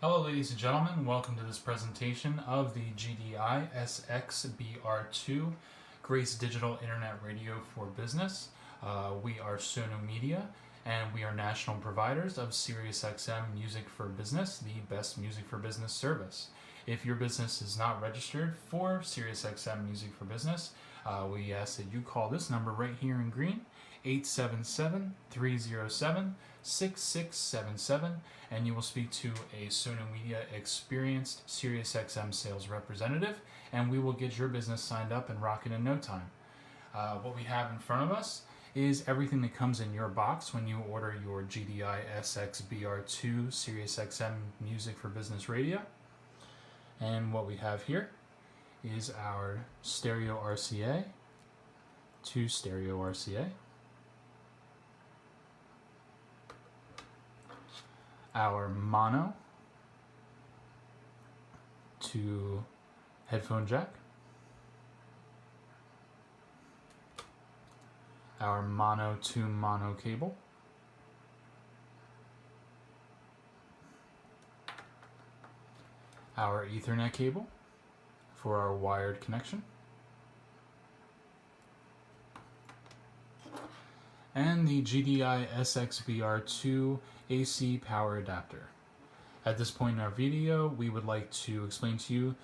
Hello ladies and gentlemen, welcome to this presentation of the GDI-SXBR2 Grace Digital Internet Radio for Business. We are Sonu Media and we are national providers of SiriusXM Music for Business, the best music for business service. If your business is not registered for SiriusXM Music for Business, we ask that you call this number right here in green, 877-307-6677, and you will speak to a Sonu Media experienced SiriusXM sales representative, and we will get your business signed up and rocking in no time. What we have in front of us is everything that comes in your box when you order your GDI-SXBR2 SiriusXM Music for Business Radio. And what we have here is our stereo RCA to stereo RCA, our mono to headphone jack, our mono to mono cable, our Ethernet cable for our wired connection, and the GDI-SXBR2 AC power adapter. At this point in our video, we would like to explain to you,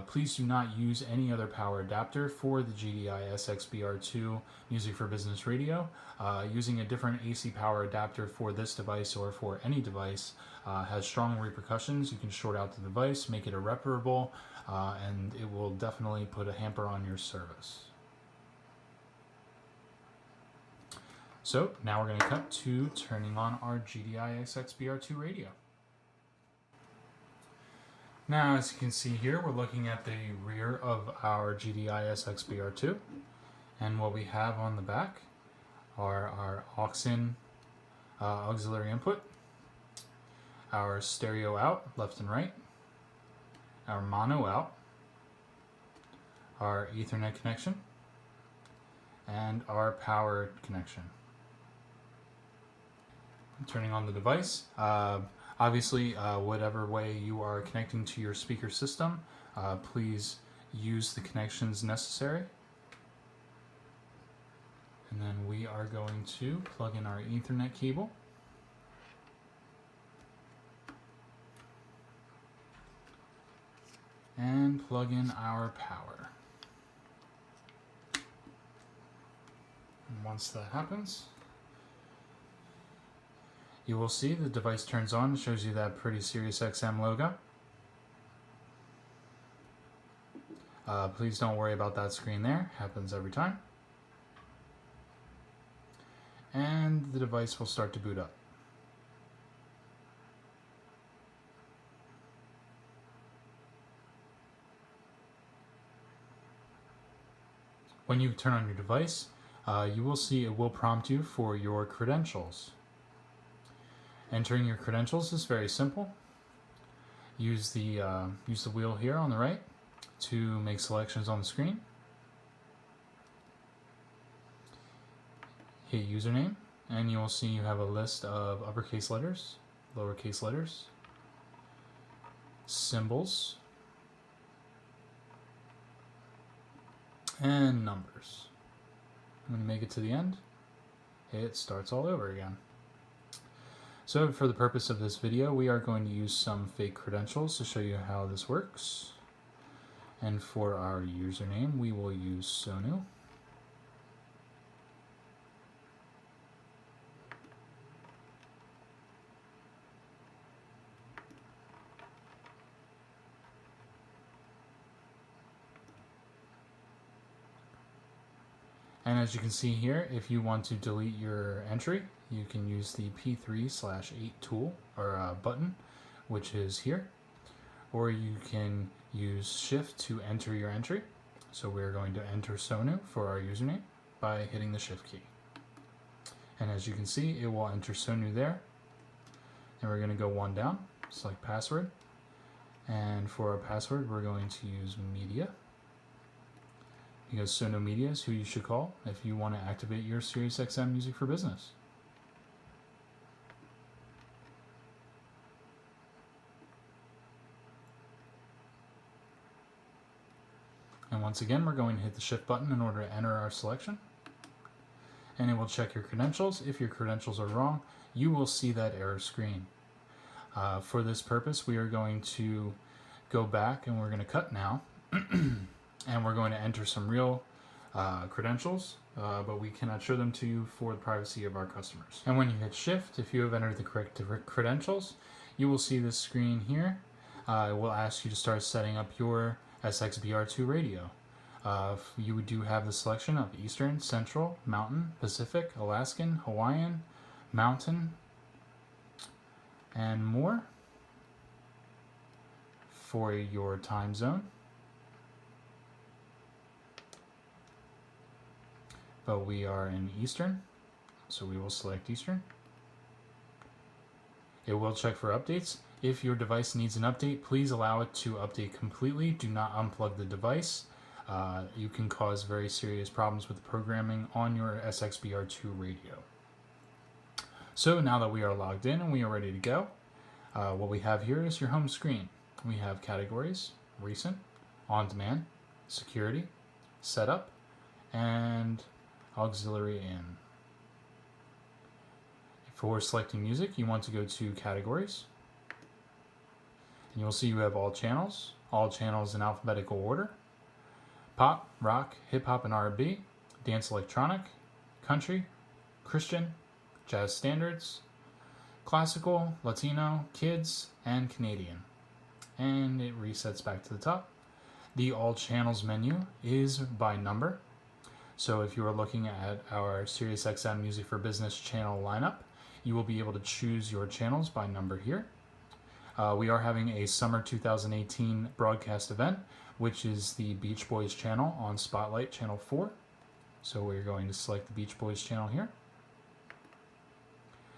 please do not use any other power adapter for the GDI-SXBR2 Music for Business Radio. Using a different AC power adapter for this device or for any device has strong repercussions. You can short out the device, make it irreparable, and it will definitely put a hamper on your service. So now we're going to cut to turning on our GDI-SXBR2 radio. Now, as you can see here, we're looking at the rear of our GDI-SXBR2, and what we have on the back are our Aux-in auxiliary input, our stereo out, left and right, our mono out, our Ethernet connection, and our power connection. Turning on the device, obviously whatever way you are connecting to your speaker system, please use the connections necessary. And then we are going to plug in our Ethernet cable. And plug in our power. And once that happens, you will see the device turns on. It shows you that pretty SiriusXM logo. Please don't worry about that screen there. Happens every time. And the device will start to boot up. When you turn on your device, you will see it will prompt you for your credentials. Entering your credentials is very simple. Use the wheel here on the right to make selections on the screen. Hit username, and you will see you have a list of uppercase letters, lowercase letters, symbols, and numbers. When you make it to the end, it starts all over again. So for the purpose of this video, we are going to use some fake credentials to show you how this works. And for our username, we will use Sonu. And as you can see here, if you want to delete your entry, you can use the P3/8 tool or button, which is here, or you can use Shift to enter your entry. So we're going to enter Sonu for our username by hitting the Shift key. And as you can see, it will enter Sonu there. And we're going to go one down, select password. And for our password, we're going to use media, because Sonu Media is who you should call if you want to activate your SiriusXM Music for Business. And once again, we're going to hit the shift button in order to enter our selection. And it will check your credentials. If your credentials are wrong, you will see that error screen. For this purpose, we are going to go back and we're going to cut now. And we're going to enter some real credentials, but we cannot show them to you for the privacy of our customers. And when you hit shift, if you have entered the correct credentials, you will see this screen here. It will ask you to start setting up your SXBR2 radio. You do have the selection of Eastern, Central, Mountain, Pacific, Alaskan, Hawaiian, Mountain, and more for your time zone. But we are in Eastern, so we will select Eastern. It will check for updates. If your device needs an update, please allow it to update completely. Do not unplug the device. You can cause very serious problems with the programming on your SXBR2 radio. So now that we are logged in and we are ready to go, what we have here is your home screen. We have categories, recent, on demand, security, setup, and auxiliary in. For selecting music, you want to go to categories. And you'll see you have all channels in alphabetical order. Pop, rock, hip hop and R&B, dance electronic, country, Christian, jazz standards, classical, Latino, kids, and Canadian. And it resets back to the top. The all channels menu is by number. So if you are looking at our SiriusXM Music for Business channel lineup, you will be able to choose your channels by number here. We are having a summer 2018 broadcast event, which is the Beach Boys channel on Spotlight channel 4. So we're going to select the Beach Boys channel here.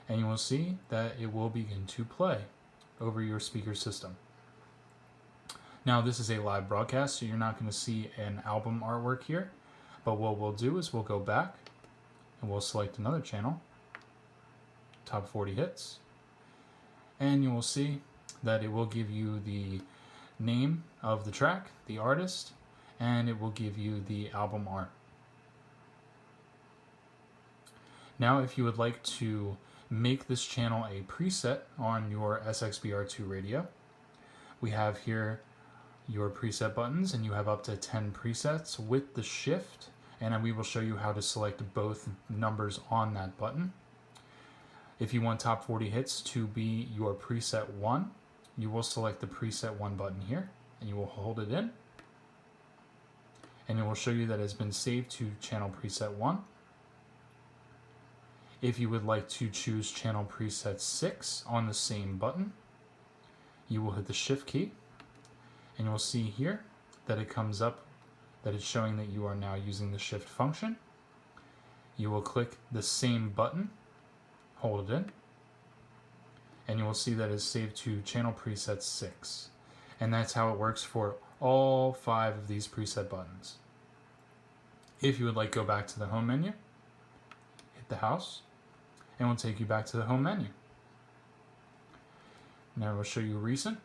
And you will see that it will begin to play over your speaker system. Now this is a live broadcast, so you're not going to see an album artwork here. But what we'll do is we'll go back and we'll select another channel, top 40 hits, and you will see that it will give you the name of the track, the artist, and it will give you the album art. Now if you would like to make this channel a preset on your SXBR2 radio, we have here your preset buttons, and you have up to 10 presets with the shift, and we will show you how to select both numbers on that button. If you want top 40 hits to be your preset 1, you will select the preset 1 button here, and you will hold it in, and it will show you that it has been saved to channel preset 1. If you would like to choose channel preset 6 on the same button, you will hit the shift key, and you'll see here that it comes up that it's showing that you are now using the shift function. You will click the same button, hold it in, and you will see that it's saved to channel preset 6. And that's how it works for all 5 of these preset buttons. If you would like to go back to the home menu, hit the house, and we'll take you back to the home menu. Now we'll show you recent.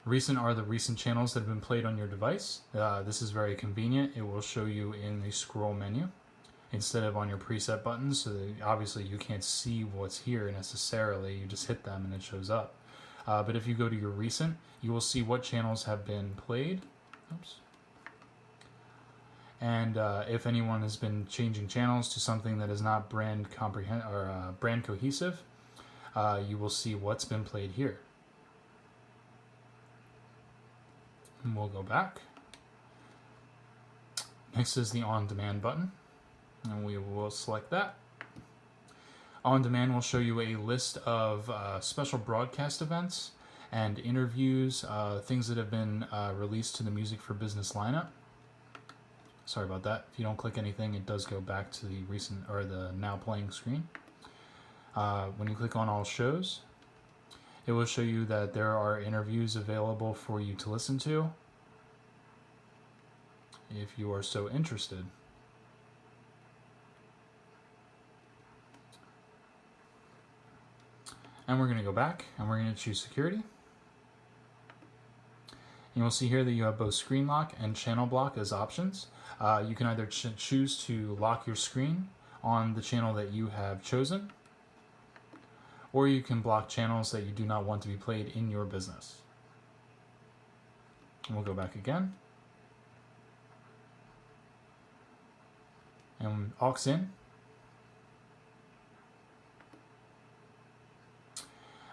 Recent are the recent channels that have been played on your device. This is very convenient. It will show you in the scroll menu instead of on your preset buttons, so that obviously you can't see what's here necessarily. You just hit them and it shows up. But if you go to your recent, you will see what channels have been played. Oops. And if anyone has been changing channels to something that is not brand cohesive, you will see what's been played here. And we'll go back. Next is the On Demand button, and we will select that. On Demand will show you a list of special broadcast events and interviews, things that have been released to the Music for Business lineup. Sorry about that. If you don't click anything, it does go back to the recent or the now playing screen. When you click on all shows, it will show you that there are interviews available for you to listen to if you are so interested. And we're going to go back and we're going to choose security. You will see here that you have both screen lock and channel block as options. You can either choose to lock your screen on the channel that you have chosen, or you can block channels that you do not want to be played in your business. And we'll go back again. And Aux-in.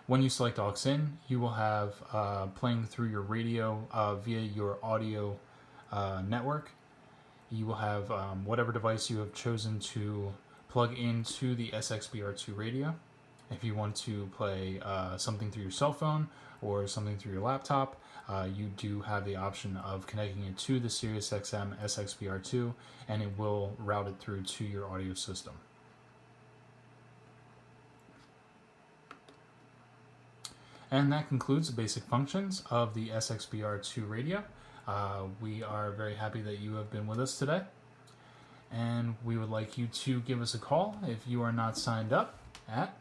When you select Aux-in, you will have playing through your radio via your audio network. You will have whatever device you have chosen to plug into the SXBR2 radio. If you want to play something through your cell phone or something through your laptop, you do have the option of connecting it to the SiriusXM SXBR2, and it will route it through to your audio system. And that concludes the basic functions of the SXBR2 radio. We are very happy that you have been with us today, and we would like you to give us a call if you are not signed up at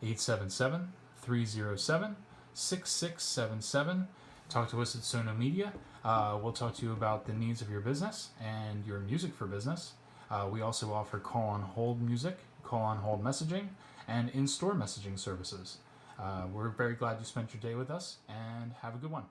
877-307-6677. Talk to us at Sonu Media. We'll talk to you about the needs of your business and your music for business. We also offer call-on-hold music, call-on-hold messaging, and in-store messaging services. We're very glad you spent your day with us, and have a good one.